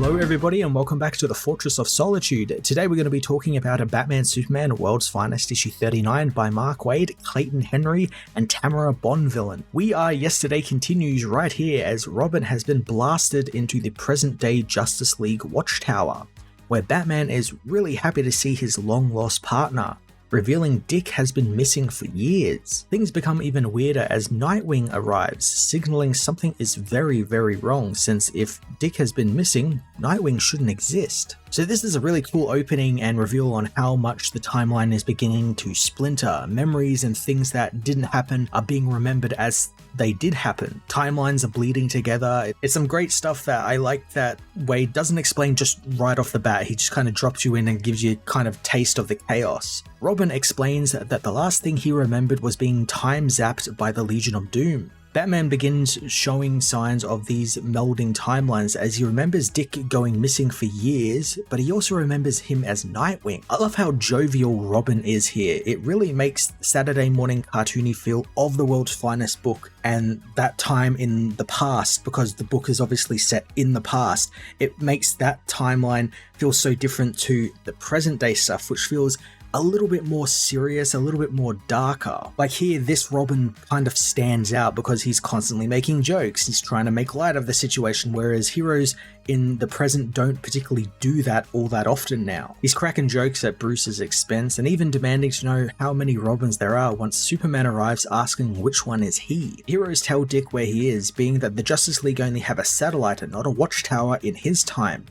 Hello everybody and welcome back to the Fortress of Solitude. Today we're going to be talking about a Batman Superman World's Finest issue 39 by Mark Waid, Clayton Henry and Tamara Bonvillain. We Are Yesterday continues right here as Robin has been blasted into the present day Justice League Watchtower, where Batman is really happy to see his long lost partner, revealing Dick has been missing for years. Things become even weirder as Nightwing arrives, signaling something is very, very wrong since if Dick has been missing, Nightwing shouldn't exist. So this is a really cool opening and reveal on how much the timeline is beginning to splinter. Memories and things that didn't happen are being remembered as they did happen. Timelines are bleeding together. It's some great stuff that I like that Waid doesn't explain just right off the bat. He just kind of drops you in and gives you kind of taste of the chaos. Robin explains that the last thing he remembered was being time zapped by the Legion of Doom. Batman begins showing signs of these melding timelines as he remembers Dick going missing for years, but he also remembers him as Nightwing. I love how jovial Robin is here. It really makes Saturday morning cartoony feel of the world's finest book and that time in the past, because the book is obviously set in the past. It makes that timeline feel so different to the present day stuff, which feels a little bit more serious, a little bit more darker. Like here, this Robin kind of stands out because he's constantly making jokes. He's trying to make light of the situation, whereas heroes in the present don't particularly do that all that often now. He's cracking jokes at Bruce's expense and even demanding to know how many Robins there are once Superman arrives asking which one is he. Heroes tell Dick where he is, being that the Justice League only have a satellite and not a watchtower in his time.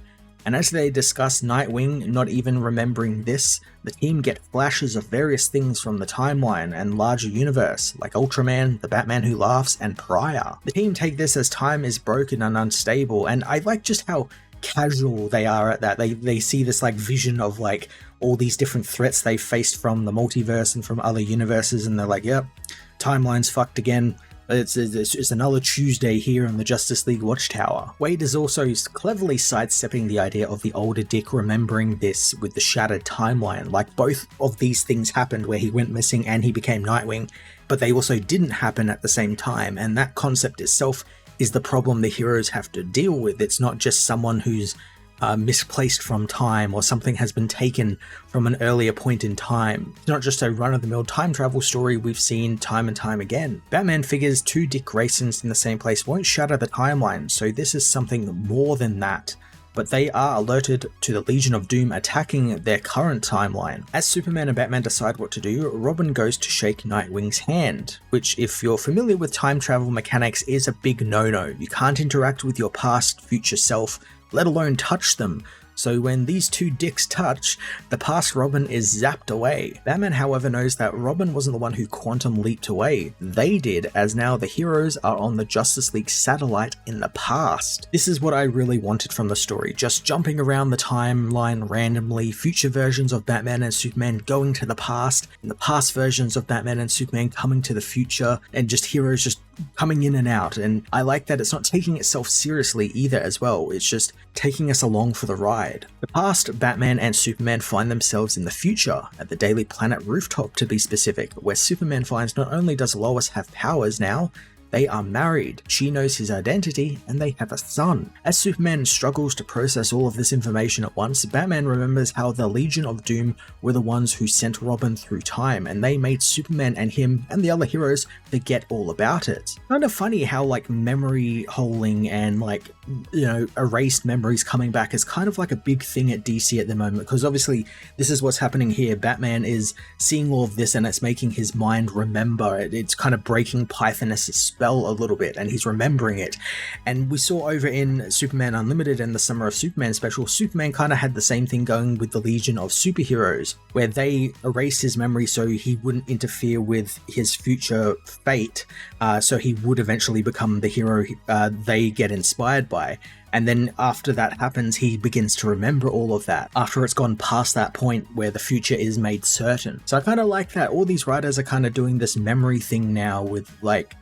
And as they discuss Nightwing not even remembering this, the team get flashes of various things from the timeline and larger universe, like Ultraman, the Batman Who Laughs, and Pariah. The team take this as time is broken and unstable, and I like just how casual they are at that. They see this like vision of like all these different threats they've faced from the multiverse and from other universes, and they're like, yep, timeline's fucked again. It's another Tuesday here in the Justice League Watchtower. Waid is also cleverly sidestepping the idea of the older Dick remembering this with the shattered timeline. Like both of these things happened where he went missing and he became Nightwing, but they also didn't happen at the same time, and that concept itself is the problem the heroes have to deal with. It's not just someone who's misplaced from time or something has been taken from an earlier point in time. It's not just a run-of-the-mill time travel story we've seen time and time again. Batman figures two Dick Graysons in the same place won't shatter the timeline, so this is something more than that. But they are alerted to the Legion of Doom attacking their current timeline. As Superman and Batman decide what to do, Robin goes to shake Nightwing's hand, which if you're familiar with time travel mechanics is a big no-no. You can't interact with your past, future self, let alone touch them. So when these two dicks touch, the past Robin is zapped away. Batman, however, knows that Robin wasn't the one who quantum leaped away. They did, as now the heroes are on the Justice League satellite in the past. This is what I really wanted from the story, just jumping around the timeline randomly, future versions of Batman and Superman going to the past, and the past versions of Batman and Superman coming to the future, and just heroes just coming in and out. And I like that it's not taking itself seriously either as well, it's just taking us along for the ride. The past, Batman and Superman find themselves in the future, at the Daily Planet rooftop to be specific, where Superman finds not only does Lois have powers now, they are married, she knows his identity, and they have a son. As Superman struggles to process all of this information at once, Batman remembers how the Legion of Doom were the ones who sent Robin through time, and they made Superman and him and the other heroes forget all about it. Kind of funny how like memory holing and like, you know, erased memories coming back is kind of like a big thing at DC at the moment, because obviously this is what's happening here. Batman is seeing all of this and it's making his mind remember it. It's kind of breaking Pythoness's spell a little bit and he's remembering it. And we saw over in Superman Unlimited and the Summer of Superman special, Superman kind of had the same thing going with the Legion of Superheroes, where they erased his memory so he wouldn't interfere with his future fate, so he would eventually become the hero they get inspired by. And then after that happens, he begins to remember all of that after it's gone past that point where the future is made certain. So I kind of like that all these writers are kind of doing this memory thing now with like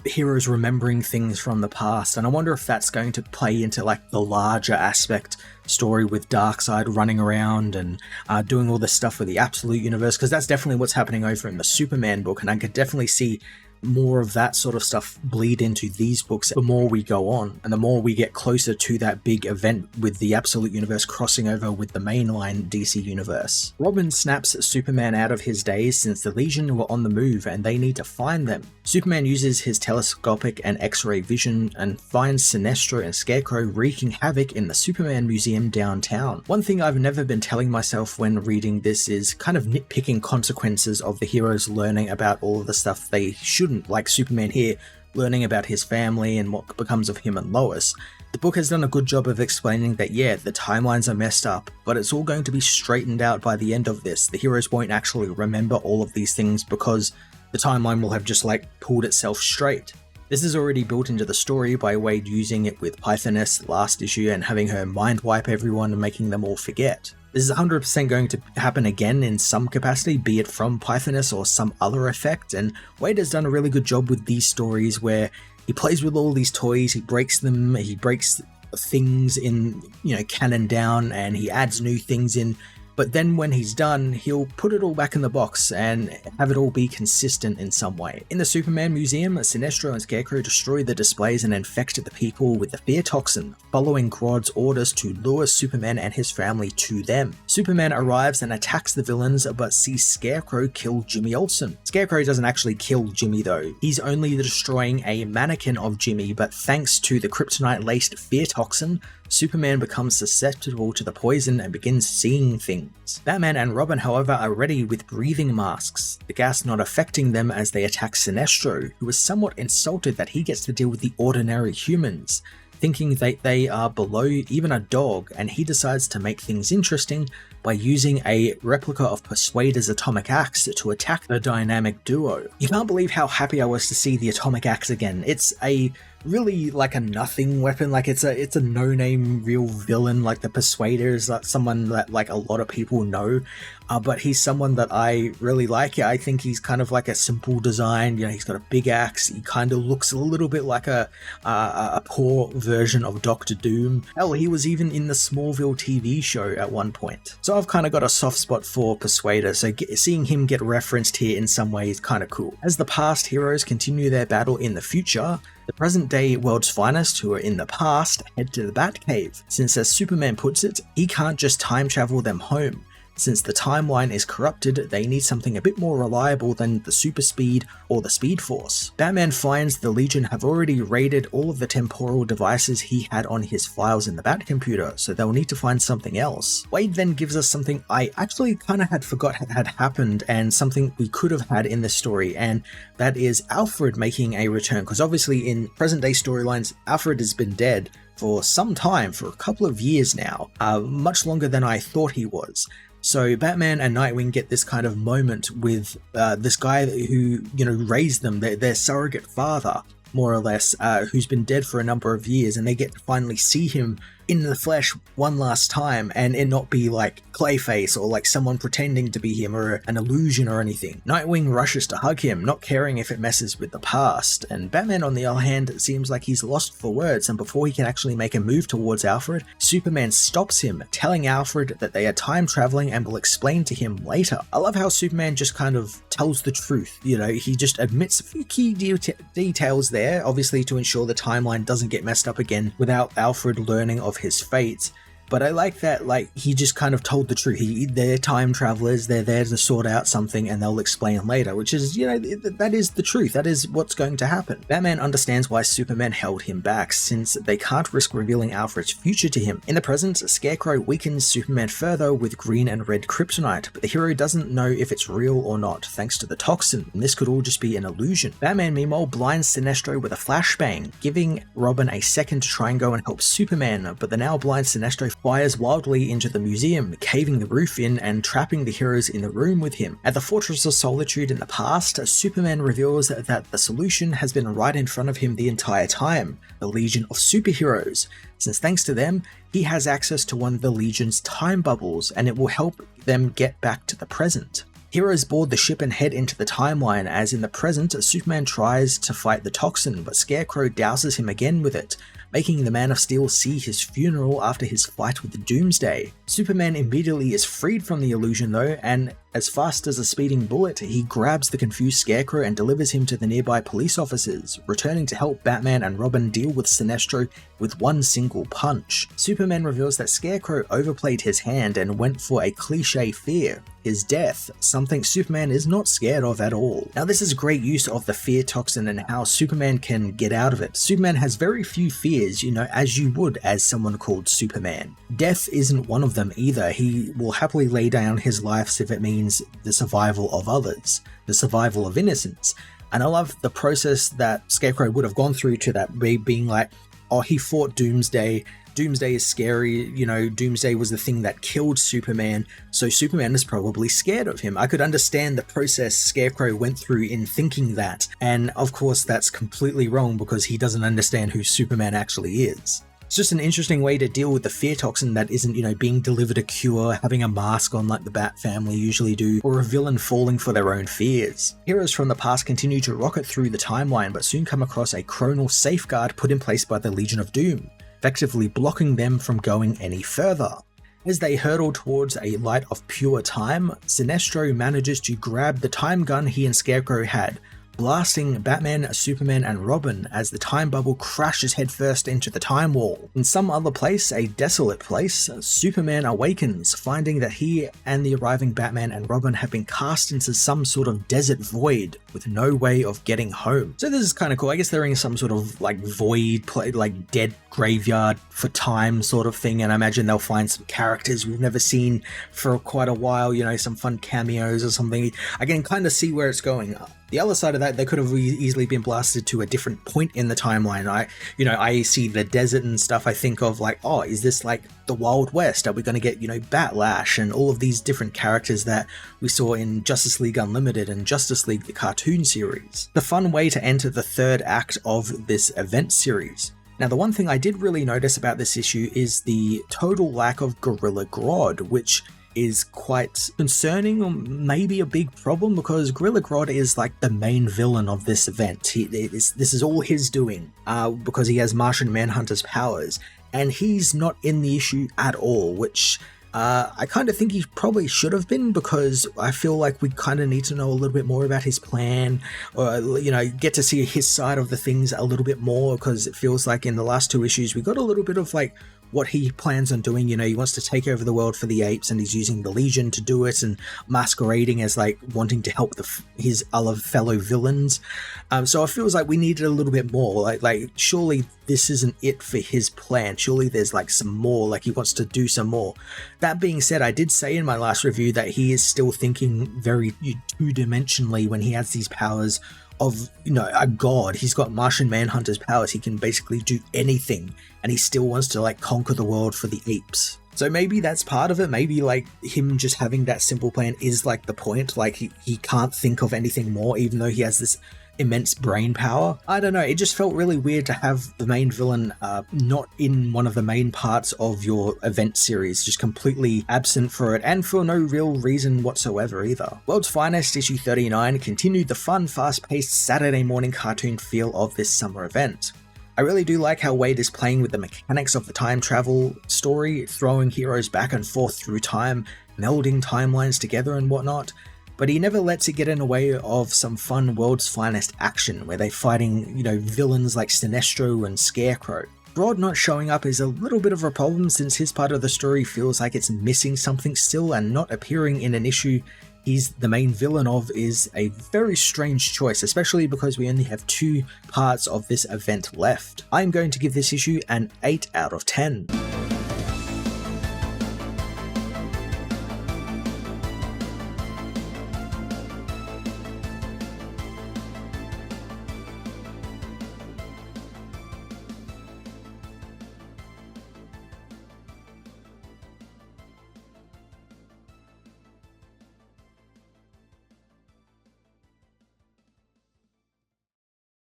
heroes remembering things from the past, and I wonder if that's going to play into like the larger aspect story with Darkseid running around and doing all this stuff with the Absolute Universe, because that's definitely what's happening over in the Superman book, and I could definitely see more of that sort of stuff bleed into these books the more we go on, and the more we get closer to that big event with the Absolute Universe crossing over with the mainline DC Universe. Robin snaps Superman out of his daze since the Legion were on the move and they need to find them. Superman uses his telescopic and X-ray vision and finds Sinestro and Scarecrow wreaking havoc in the Superman Museum downtown. One thing I've never been telling myself when reading this is kind of nitpicking consequences of the heroes learning about all of the stuff they shouldn't, like Superman here learning about his family and what becomes of him and Lois. The book has done a good job of explaining that yeah, the timelines are messed up, but it's all going to be straightened out by the end of this. The heroes won't actually remember all of these things because the timeline will have just pulled itself straight. This is already built into the story by Wade using it with Pythoness last issue and having her mind wipe everyone and making them all forget. This is 100% going to happen again in some capacity, be it from Pythoness or some other effect, and Wade has done a really good job with these stories where he plays with all these toys, he breaks them, he breaks things in, canon down, and he adds new things in. But then when he's done, he'll put it all back in the box and have it all be consistent in some way. In the Superman Museum, Sinestro and Scarecrow destroy the displays and infect the people with the fear toxin, following Grodd's orders to lure Superman and his family to them. Superman arrives and attacks the villains, but sees Scarecrow kill Jimmy Olsen. Scarecrow doesn't actually kill Jimmy though, he's only destroying a mannequin of Jimmy, but thanks to the kryptonite-laced fear toxin, Superman becomes susceptible to the poison and begins seeing things. Batman and Robin, however, are ready with breathing masks, the gas not affecting them as they attack Sinestro, who is somewhat insulted that he gets to deal with the ordinary humans, thinking that they are below even a dog, and he decides to make things interesting by using a replica of Persuader's atomic axe to attack the dynamic duo. You can't believe how happy I was to see the atomic axe again. It's a really a nothing weapon, it's a no-name real villain. The Persuader is someone that a lot of people know, but he's someone that I really like. I think he's kind of a simple design. He's got a big axe. He kind of looks a little bit like a poor version of Doctor Doom. Hell, he was even in the Smallville TV show at one point. So I've kind of got a soft spot for Persuader, so seeing him get referenced here in some way is kind of cool. As the past heroes continue their battle in the future, the present-day world's finest, who are in the past, head to the Batcave, since as Superman puts it, he can't just time travel them home. Since the timeline is corrupted, they need something a bit more reliable than the super speed or the speed force. Batman finds the Legion have already raided all of the temporal devices he had on his files in the Batcomputer, so they'll need to find something else. Wade then gives us something I actually kind of had forgot had happened, and something we could have had in this story, and that is Alfred making a return, because obviously in present day storylines, Alfred has been dead for some time, for a couple of years now, much longer than I thought he was. So Batman and Nightwing get this kind of moment with this guy who, raised them, their surrogate father, more or less, who's been dead for a number of years, and they get to finally see him in the flesh one last time, and it not be Clayface or someone pretending to be him or an illusion or anything. Nightwing rushes to hug him, not caring if it messes with the past, and Batman on the other hand seems like he's lost for words, and before he can actually make a move towards Alfred, Superman stops him, telling Alfred that they are time traveling and will explain to him later. I love how Superman just kind of tells the truth, he just admits a few key details there, obviously to ensure the timeline doesn't get messed up again without Alfred learning of his fate. But I like that, he just kind of told the truth. They're time travelers, they're there to sort out something, and they'll explain later, which is, that is the truth. That is what's going to happen. Batman understands why Superman held him back, since they can't risk revealing Alfred's future to him. In the present, Scarecrow weakens Superman further with green and red kryptonite, but the hero doesn't know if it's real or not, thanks to the toxin, and this could all just be an illusion. Batman, meanwhile, blinds Sinestro with a flashbang, giving Robin a second to try and go and help Superman, but the now blind Sinestro fires wildly into the museum, caving the roof in and trapping the heroes in the room with him. At the Fortress of Solitude in the past, Superman reveals that the solution has been right in front of him the entire time, the Legion of Superheroes, since thanks to them, he has access to one of the Legion's time bubbles, and it will help them get back to the present. Heroes board the ship and head into the timeline, as in the present, Superman tries to fight the toxin, but Scarecrow douses him again with it, making the Man of Steel see his funeral after his fight with the Doomsday. Superman immediately is freed from the illusion though, and As fast as a speeding bullet, he grabs the confused Scarecrow and delivers him to the nearby police officers, returning to help Batman and Robin deal with Sinestro with one single punch. Superman reveals that Scarecrow overplayed his hand and went for a cliché fear, his death, something Superman is not scared of at all. Now this is great use of the fear toxin and how Superman can get out of it. Superman has very few fears, as you would as someone called Superman. Death isn't one of them either. He will happily lay down his life if it means the survival of others, the survival of innocence. And I love the process that Scarecrow would have gone through to that being like, oh, he fought Doomsday. Doomsday is scary, Doomsday was the thing that killed Superman, so Superman is probably scared of him. I could understand the process Scarecrow went through in thinking that, and of course that's completely wrong because he doesn't understand who Superman actually is. It's just an interesting way to deal with the fear toxin that isn't, being delivered a cure, having a mask on like the Bat family usually do, or a villain falling for their own fears. Heroes from the past continue to rocket through the timeline, but soon come across a Chronal safeguard put in place by the Legion of Doom, effectively blocking them from going any further. As they hurtle towards a light of pure time, Sinestro manages to grab the time gun he and Scarecrow had, blasting Batman, Superman, and Robin as the time bubble crashes headfirst into the time wall. In some other place, a desolate place, Superman awakens, finding that he and the arriving Batman and Robin have been cast into some sort of desert void with no way of getting home. So this is kind of cool. I guess they're in some sort of like void, like dead graveyard for time sort of thing, and I imagine they'll find some characters we've never seen for quite a while, some fun cameos or something. I can kind of see where it's going. The other side of that, they could have easily been blasted to a different point in the timeline. I see the desert and stuff. I think of like, oh, is this like the Wild West? Are we going to get, Batlash and all of these different characters that we saw in Justice League Unlimited and Justice League the cartoon series? The fun way to enter the third act of this event series. Now, the one thing I did really notice about this issue is the total lack of Gorilla Grodd, which is quite concerning or maybe a big problem because Gorilla Grodd is like the main villain of this event. This is all his doing because he has Martian Manhunter's powers, and he's not in the issue at all, which I kind of think he probably should have been, because I feel like we kind of need to know a little bit more about his plan, or get to see his side of the things a little bit more, because it feels like in the last two issues we got a little bit of like what he plans on doing. He wants to take over the world for the apes, and he's using the Legion to do it, and masquerading as like wanting to help his other fellow villains. So it feels like we needed a little bit more. Like surely this isn't it for his plan. Surely there's like some more. Like he wants to do some more. That being said, I did say in my last review that he is still thinking very two-dimensionally when he has these powers of, a god. He's got Martian Manhunter's powers. He can basically do anything, and he still wants to like conquer the world for the apes. So maybe that's part of it. Maybe like him just having that simple plan is like the point. Like he can't think of anything more, even though he has this immense brain power. I don't know, it just felt really weird to have the main villain not in one of the main parts of your event series, just completely absent for it, and for no real reason whatsoever either. World's Finest issue 39 continued the fun, fast-paced Saturday morning cartoon feel of this summer event. I really do like how Wade is playing with the mechanics of the time travel story, throwing heroes back and forth through time, melding timelines together and whatnot, but he never lets it get in the way of some fun World's Finest action, where they're fighting, villains like Sinestro and Scarecrow. Grodd not showing up is a little bit of a problem, since his part of the story feels like it's missing something still, and not appearing in an issue he's the main villain of is a very strange choice, especially because we only have 2 parts of this event left. I'm going to give this issue an 8 out of 10.